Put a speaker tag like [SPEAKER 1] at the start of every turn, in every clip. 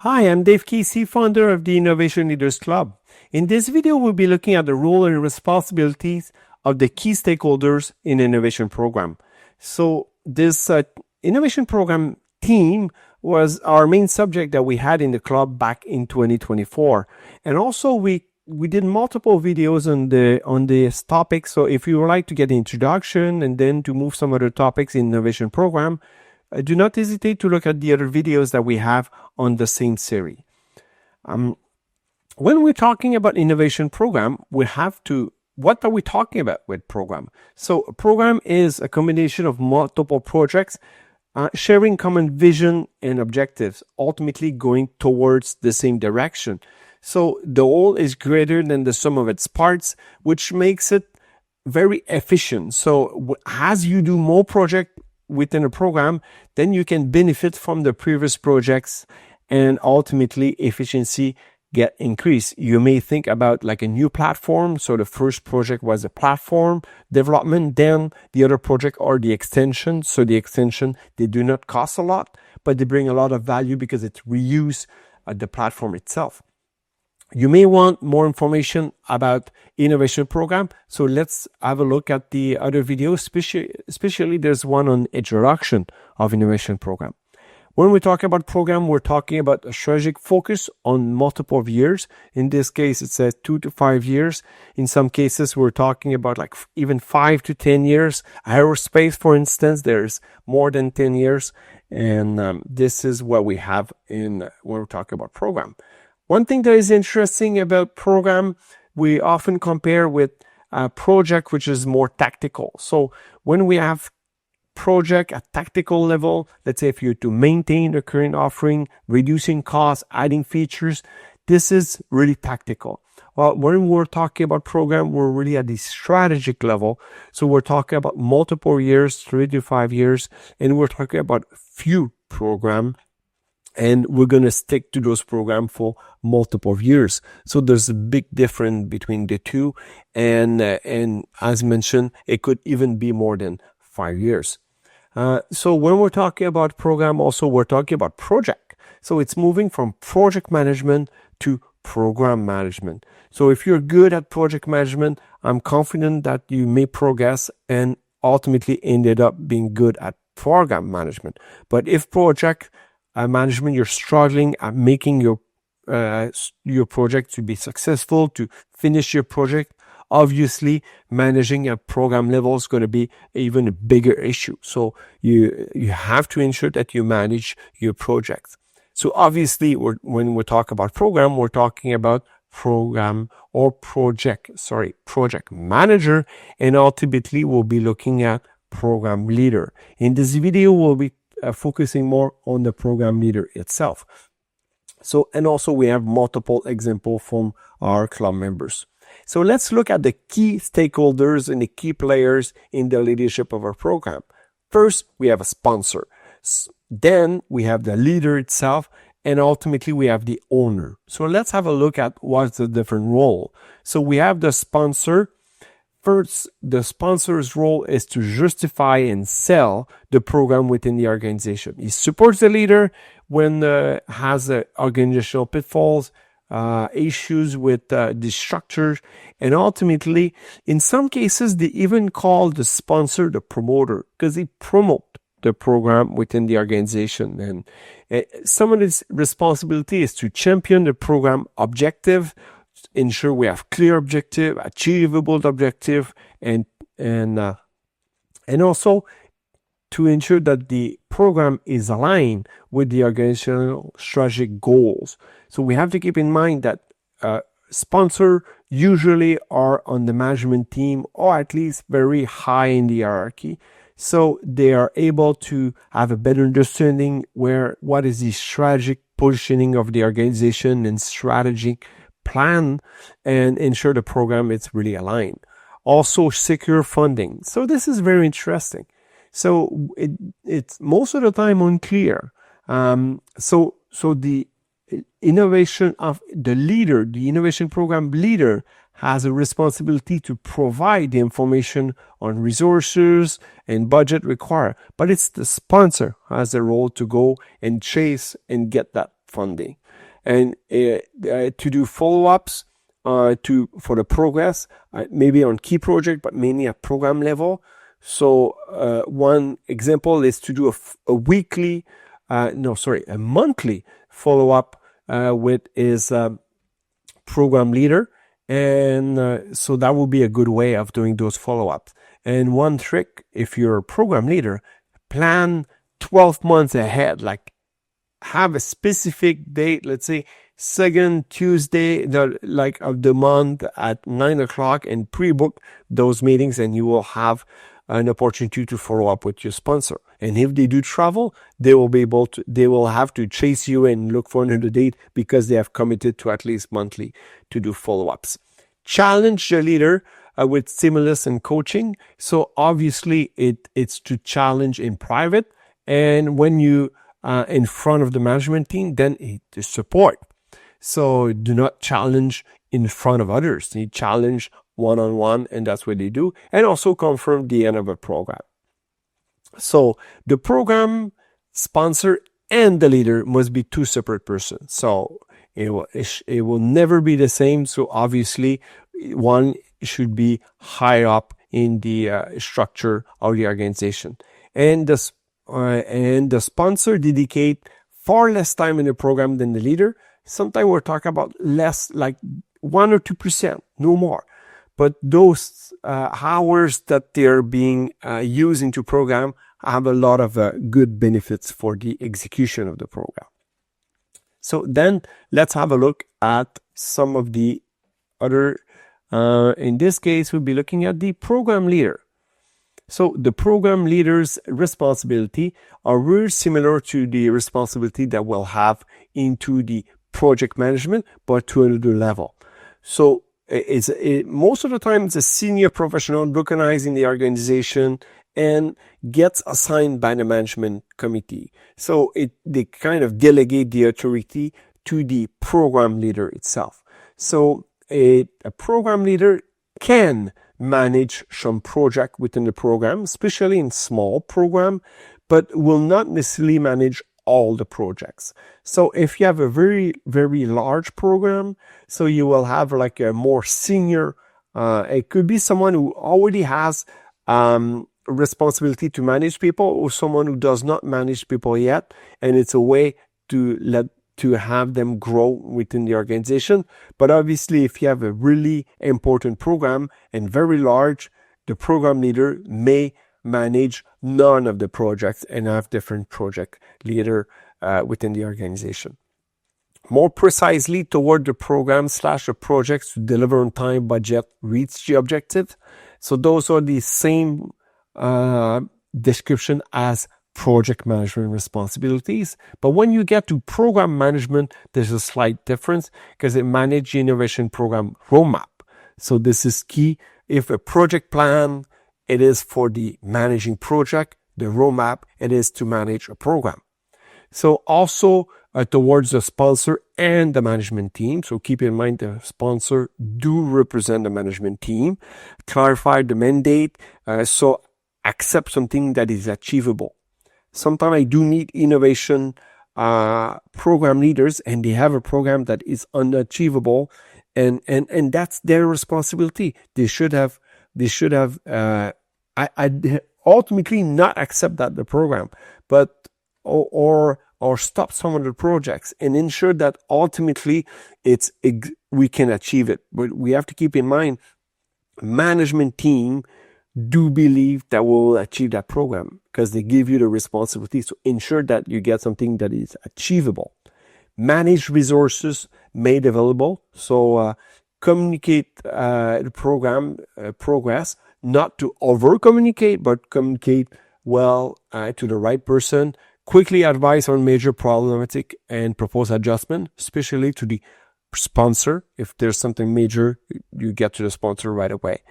[SPEAKER 1] Hi, I'm Dave Caissy, founder of the Innovation Leaders Club. In this video, we'll be looking at the role and responsibilities of the key stakeholders in an innovation program. So this innovation program team was our main subject that we had in the club back in 2024. And also we did multiple videos on this topic. So if you would like to get an introduction and then to move some other topics in innovation program, do not hesitate to look at the other videos that we have on the same series. When we're talking about innovation program, what are we talking about with program? So a program is a combination of multiple projects sharing common vision and objectives, ultimately going towards the same direction. So the whole is greater than the sum of its parts, which makes it very efficient. So as you do more projects within a program, then you can benefit from the previous projects and ultimately efficiency get increased. You may think about like a new platform. So the first project was a platform development, then the other project are the extension. So the extension, they do not cost a lot, but they bring a lot of value because it reuse the platform itself. You may want more information about innovation program. So let's have a look at the other videos, especially there's one on introduction of innovation program. When we talk about program, we're talking about a strategic focus on multiple years. In this case, it says 2 to 5 years. In some cases, we're talking about like even 5 to 10 years. Aerospace, for instance, there's more than 10 years. And this is what we have when we're talking about program. One thing that is interesting about program, we often compare with a project which is more tactical. So when we have project at tactical level, let's say if you're to maintain the current offering, reducing costs, adding features, this is really tactical. Well, when we're talking about program, we're really at the strategic level. So we're talking about multiple years, 3 to 5 years, and we're talking about few program. And we're going to stick to those programs for multiple years. So there's a big difference between the two. And as mentioned, it could even be more than 5 years. So when we're talking about program, also we're talking about project. So it's moving from project management to program management. So if you're good at project management, I'm confident that you may progress and ultimately ended up being good at program management. But if project management, you're struggling at making your project to be successful, to finish your project, obviously managing at program level is going to be even a bigger issue. So you have to ensure that you manage your projects. So obviously when we talk about program, we're talking about program or project manager, and ultimately we'll be looking at program leader. In this video, we'll be focusing more on the program leader itself. So, and also we have multiple examples from our club members. So let's look at the key stakeholders and the key players in the leadership of our program. First, we have a sponsor. Then we have the leader itself, and ultimately we have the owner. So let's have a look at what's the different role. So we have the sponsor. First, the sponsor's role is to justify and sell the program within the organization. He supports the leader when has organizational pitfalls, issues with the structure, and ultimately, in some cases, they even call the sponsor the promoter because they promote the program within the organization. And some of his responsibility is to champion the program objective, ensure we have clear objective, achievable objective, and also to ensure that the program is aligned with the organizational strategic goals. So we have to keep in mind that sponsors usually are on the management team or at least very high in the hierarchy. So they are able to have a better understanding what is the strategic positioning of the organization and strategic plan, and ensure the program is really aligned. Also secure funding. So this is very interesting. So it's most of the time unclear. So the innovation of the leader, the innovation program leader, has a responsibility to provide the information on resources and budget required, but it's the sponsor who has a role to go and chase and get that funding. and to do follow-ups for the progress, maybe on key project, but mainly at program level. So one example is to do a monthly follow-up with his program leader. And so that will be a good way of doing those follow-ups. And one trick, if you're a program leader, plan 12 months ahead, like have a specific date, let's say second Tuesday of the month at 9:00, and pre-book those meetings, and you will have an opportunity to follow up with your sponsor. And if they do travel, they will have to chase you and look for another date because they have committed to at least monthly to do follow-ups. Challenge the leader with stimulus and coaching. So obviously it's to challenge in private, and when you in front of the management team, then it is support. So do not challenge in front of others. You challenge one-on-one, and that's what they do. And also confirm the end of a program. So the program sponsor and the leader must be two separate persons. So it will never be the same. So obviously one should be higher up in the structure of the organization. And the sponsor dedicate far less time in the program than the leader. Sometimes we're talking about less, like 1 or 2%, no more. But those hours that they're being used into program have a lot of good benefits for the execution of the program. So then let's have a look at some of the other, in this case, we'll be looking at the program leader. So the program leader's responsibility are very similar to the responsibility that we'll have into the project management, but to another level. So most of the time it's a senior professional recognized in the organization and gets assigned by the management committee. So they kind of delegate the authority to the program leader itself. So a program leader can manage some project within the program, especially in small program, but will not necessarily manage all the projects. So if you have a very, very large program, so you will have like a more senior, it could be someone who already has responsibility to manage people, or someone who does not manage people yet, and it's a way to have them grow within the organization. But obviously, if you have a really important program and very large, the program leader may manage none of the projects and have different project leader within the organization. More precisely, toward the program / the projects to deliver on time, budget, reach the objective. So those are the same description as project management responsibilities. But when you get to program management, there's a slight difference because it manages the innovation program roadmap. So this is key. If a project plan, it is for the managing project, the roadmap, it is to manage a program. So also towards the sponsor and the management team. So keep in mind the sponsor do represent the management team. Clarify the mandate. So accept something that is achievable. Sometimes I do meet innovation program leaders, and they have a program that is unachievable, and that's their responsibility. They should have ultimately not accept that the program, but or stop some of the projects and ensure that ultimately we can achieve it. But we have to keep in mind, management team do believe that we will achieve that program because they give you the responsibility to ensure that you get something that is achievable. Manage resources made available. So communicate the program progress, not to over communicate, but communicate well to the right person. Quickly advise on major problematic and propose adjustment, especially to the sponsor. If there's something major, you get to the sponsor right away.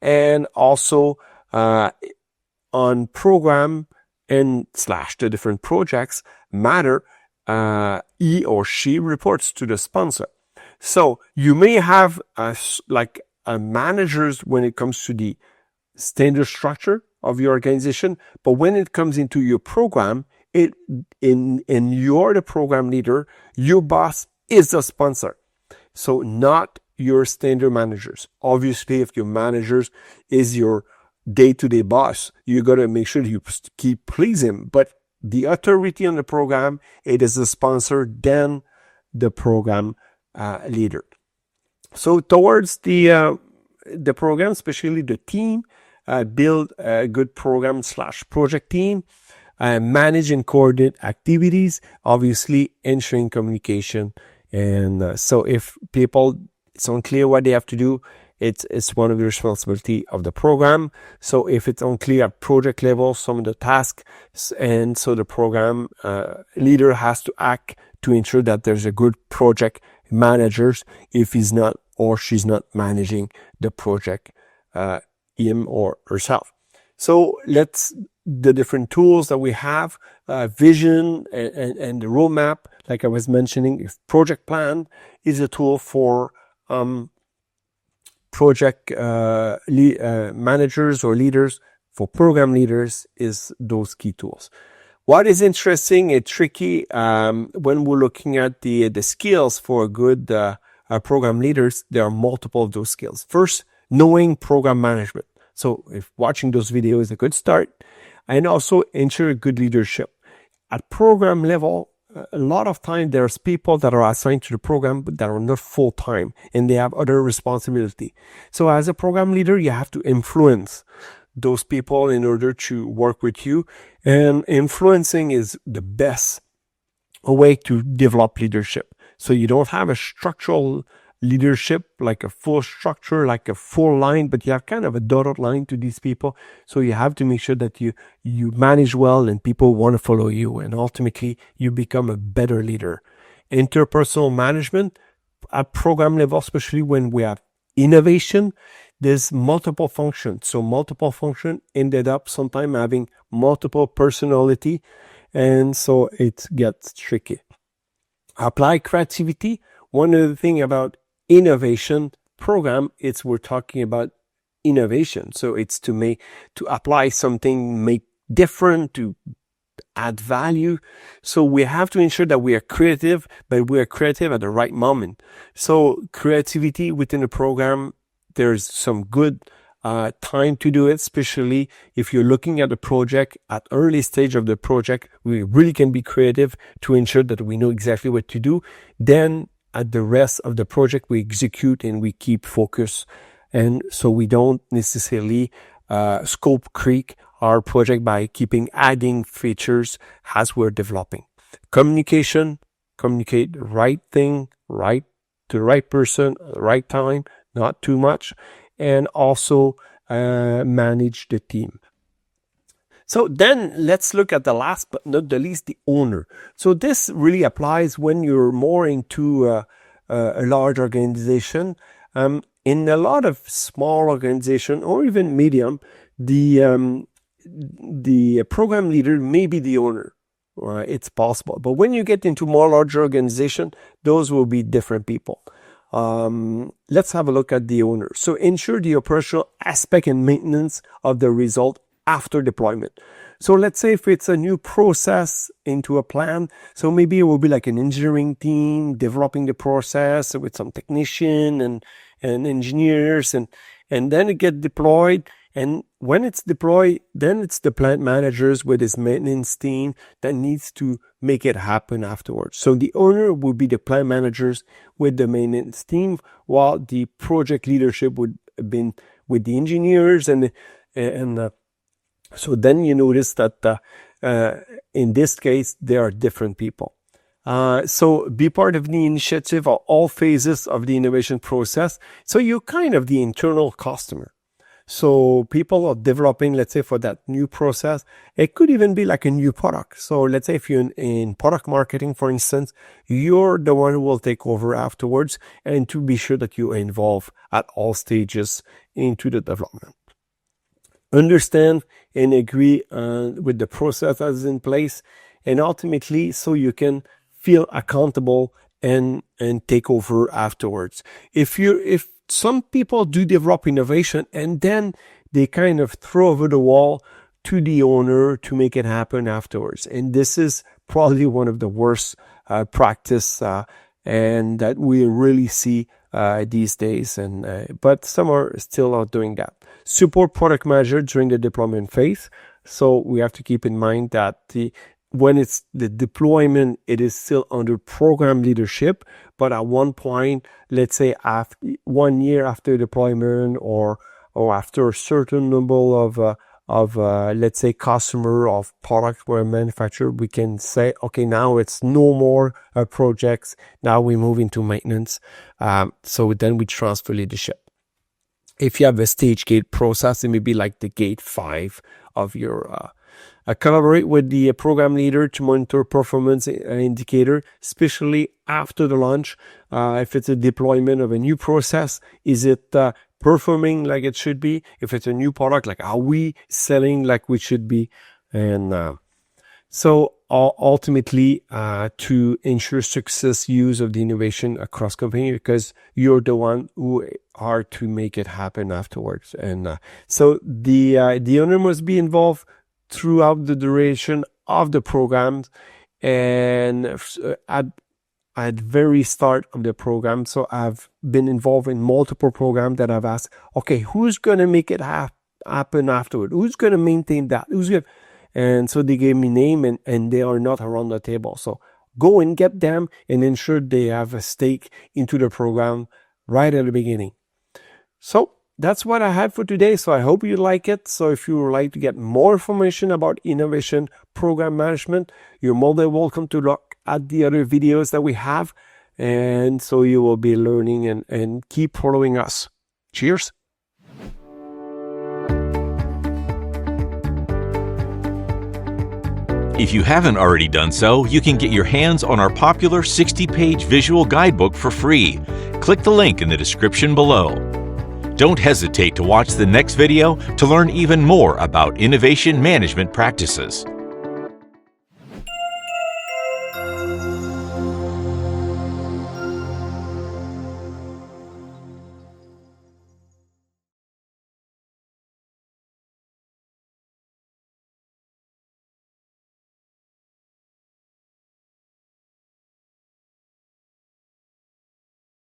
[SPEAKER 1] And also on program and / the different projects matter, he or she reports to the sponsor. So you may have managers when it comes to the standard structure of your organization, but when it comes into your program, you're the program leader, your boss is the sponsor. So not your standard managers. Obviously, if your managers is your day-to-day boss, you got to make sure you keep please him. But the authority on the program, it is the sponsor, then the program leader. So towards the program, especially the team, build a good program/project team, manage and coordinate activities, obviously ensuring communication. And so if people, it's unclear what they have to do, it's one of the responsibility of the program. So if it's unclear at project level, some of the tasks, and so the program leader has to act to ensure that there's a good project managers if he's not or she's not managing the project, him or herself. So the different tools that we have, vision and the roadmap, like I was mentioning. If project plan is a tool for project managers or leaders, for program leaders is those key tools. What is interesting and tricky when we're looking at the skills for good program leaders, there are multiple of those skills. First, knowing program management. So if watching those videos is a good start, and also ensure good leadership. At program level, a lot of time there's people that are assigned to the program but that are not full-time and they have other responsibility. So as a program leader, you have to influence those people in order to work with you, and influencing is the best way to develop leadership. So you don't have a structural leadership, like a full structure, like a full line, but you have kind of a dotted line to these people. So you have to make sure that you manage well and people want to follow you, and ultimately you become a better leader. Interpersonal management at program level, especially when we have innovation, there's multiple functions. So multiple function ended up sometimes having multiple personality, and so it gets tricky. Apply creativity. One of the things about innovation program, we're talking about innovation. So it's to apply something, make different, to add value. So we have to ensure that we are creative, but we are creative at the right moment. So creativity within the program, there's some good time to do it, especially if you're looking at a project at early stage of the project. We really can be creative to ensure that we know exactly what to do. Then at the rest of the project, we execute and we keep focus. And so we don't necessarily scope creep our project by adding features as we're developing. Communication, communicate the right thing, right to the right person, at the right time, not too much, and also manage the team. So then let's look at the last but not the least, the owner. So this really applies when you're more into a large organization. In a lot of small organization or even medium, the program leader may be the owner. It's possible. But when you get into more larger organization, those will be different people. Let's have a look at the owner. So ensure the operational aspect and maintenance of the result after deployment. So let's say if it's a new process into a plan, so maybe it will be like an engineering team developing the process with some technician and engineers, and then it get deployed. And when it's deployed, then it's the plant managers with his maintenance team that needs to make it happen afterwards. So the owner will be the plant managers with the maintenance team, while the project leadership would have been with the engineers so then you notice that in this case, there are different people. So be part of the initiative of all phases of the innovation process. So you're kind of the internal customer. So people are developing, let's say, for that new process. It could even be like a new product. So let's say if you're in product marketing, for instance, you're the one who will take over afterwards, and to be sure that you are involved at all stages into the development. Understand and agree with the process that is in place, and ultimately so you can feel accountable and take over afterwards. If some people do develop innovation and then they kind of throw over the wall to the owner to make it happen afterwards, and this is probably one of the worst practice and that we really see these days. But some are still not doing that. Support product manager during the deployment phase. So we have to keep in mind that when it's the deployment, it is still under program leadership. But at one point, let's say after 1 year after deployment, or after a certain number of let's say customer of products were manufactured, we can say, okay, now it's no more projects. Now we move into maintenance. So then we transfer leadership. If you have a stage gate process, it may be like the gate 5 of your collaborate with the program leader to monitor performance indicator, especially after the launch. If it's a deployment of a new process, is it performing like it should be? If it's a new product, like are we selling like we should be? And so ultimately to ensure success use of the innovation across company, because you're the one who are to make it happen afterwards. And so the owner must be involved throughout the duration of the program, and at very start of the program. So I've been involved in multiple programs that I've asked, okay, who's going to make it happen afterward? Who's going to maintain that? And so they gave me name, and they are not around the table. So go and get them and ensure they have a stake into the program right at the beginning. So that's what I had for today. So I hope you like it. So if you would like to get more information about innovation program management, you're more than welcome to look at the other videos that we have. And so you will be learning and keep following us. Cheers.
[SPEAKER 2] If you haven't already done so, you can get your hands on our popular 60-page visual guidebook for free. Click the link in the description below. Don't hesitate to watch the next video to learn even more about innovation management practices.